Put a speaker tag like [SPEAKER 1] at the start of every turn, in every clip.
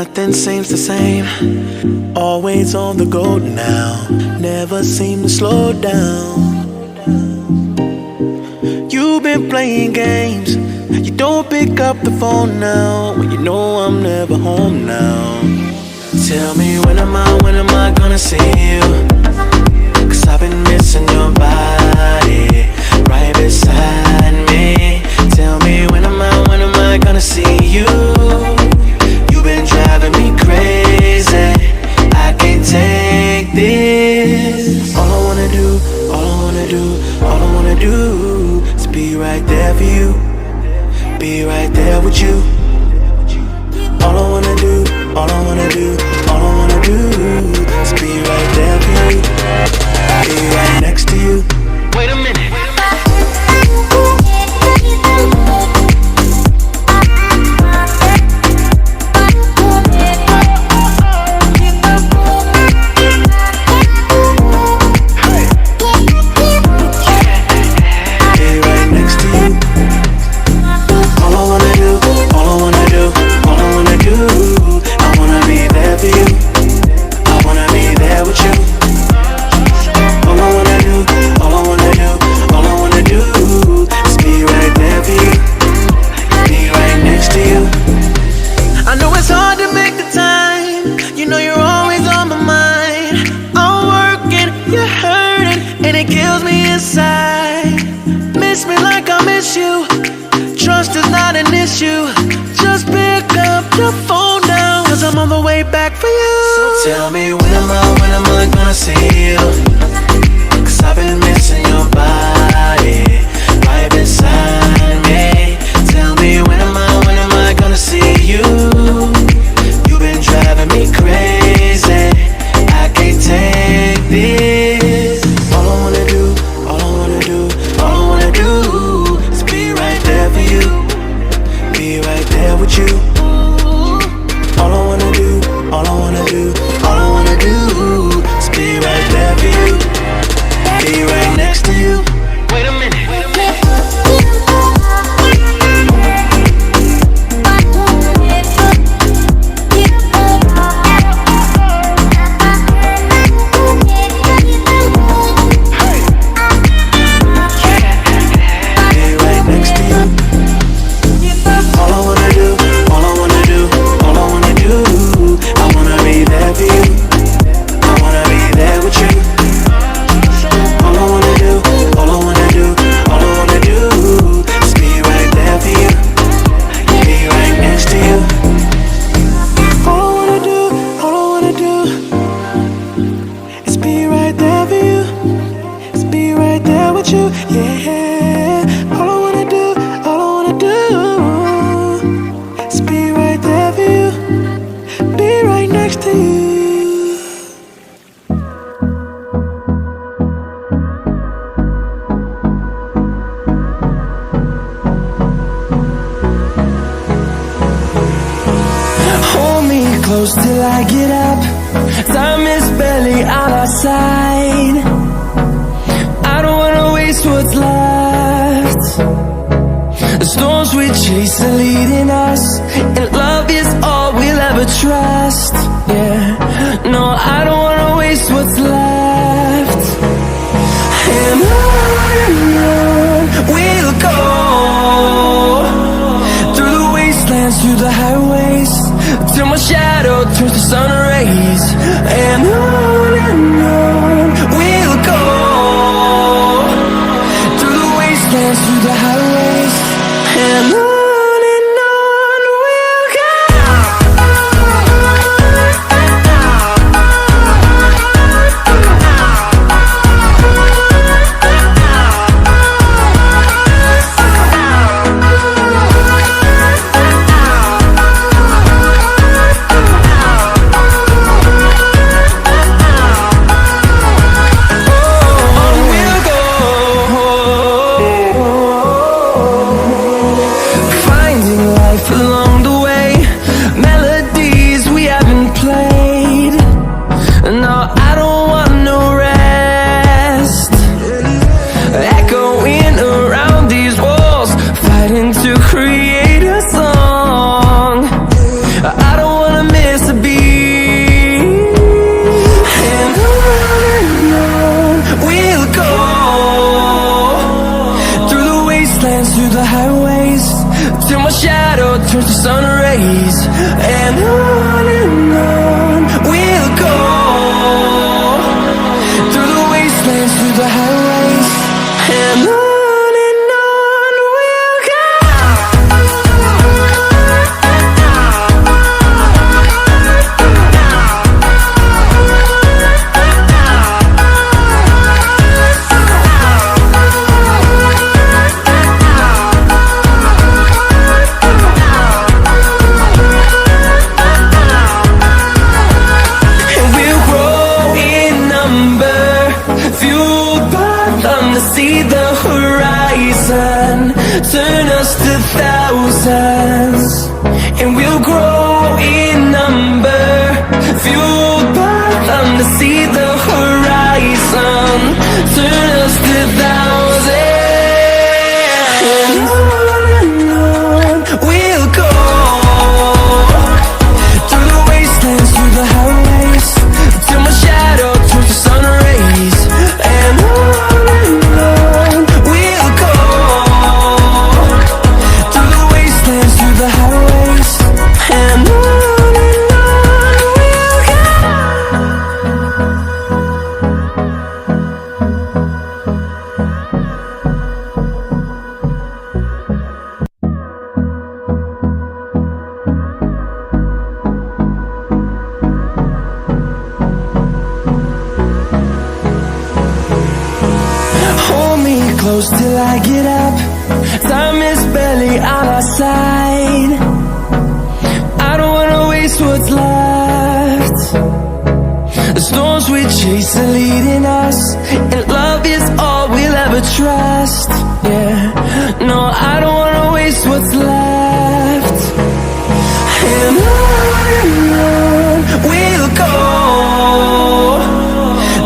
[SPEAKER 1] Nothing seems the same. Always on the go now. Never seem to slow down. You've been playing games. You don't pick up the phone now when you know I'm never home now. Tell me when am I gonna see you? 'Cause I've been missing your body right beside me. Tell me when am I gonna see you? You've been driving me crazy. I can't take this. All I wanna do is be right there for you. Be right there with you. All I wanna do is be right there for you. Be right next to you. Wait a minute. Just pick up your phone now, 'cause I'm on the way back for you. So tell me when am I gonna see you? 'Cause I've been missing your body right beside me. Tell me when am I gonna see you? You've been driving me crazy. I can't take this. All I wanna do is be right there for you. Be right there with you. All I wanna do is be right there for you. Be right next to you. Wait a minute.
[SPEAKER 2] Till I get up, time is barely on our side. I don't wanna waste what's left. The storms we chase are leading us, and love is all we'll ever trust. Yeah, no, I don't wanna waste what's left. And on we'll go, through the wastelands, through the highways, till my shadow turns to sun rays. And on we'll go, through the wastelands, through the highways. And on we'll go. the highways, till my shadow turns to sun rays. And on we'll go, through the wastelands, through the highways. And on we'll go. See the horizon, turn us to thousands, and we'll grow in number, fueled by them to see the horizon, turn us to thousands, and on we'll go, through the wastelands, through the highways, till my shadow turns to sun rays. And close till I get up. Time is barely on our side. I don't wanna waste what's left. The storms we chase are leading us, and love is all we'll ever trust. Yeah, no, I don't wanna waste what's left. And on we'll go,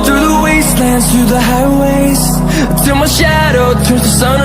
[SPEAKER 2] through the wastelands, through the highways, till my shadow turns to sun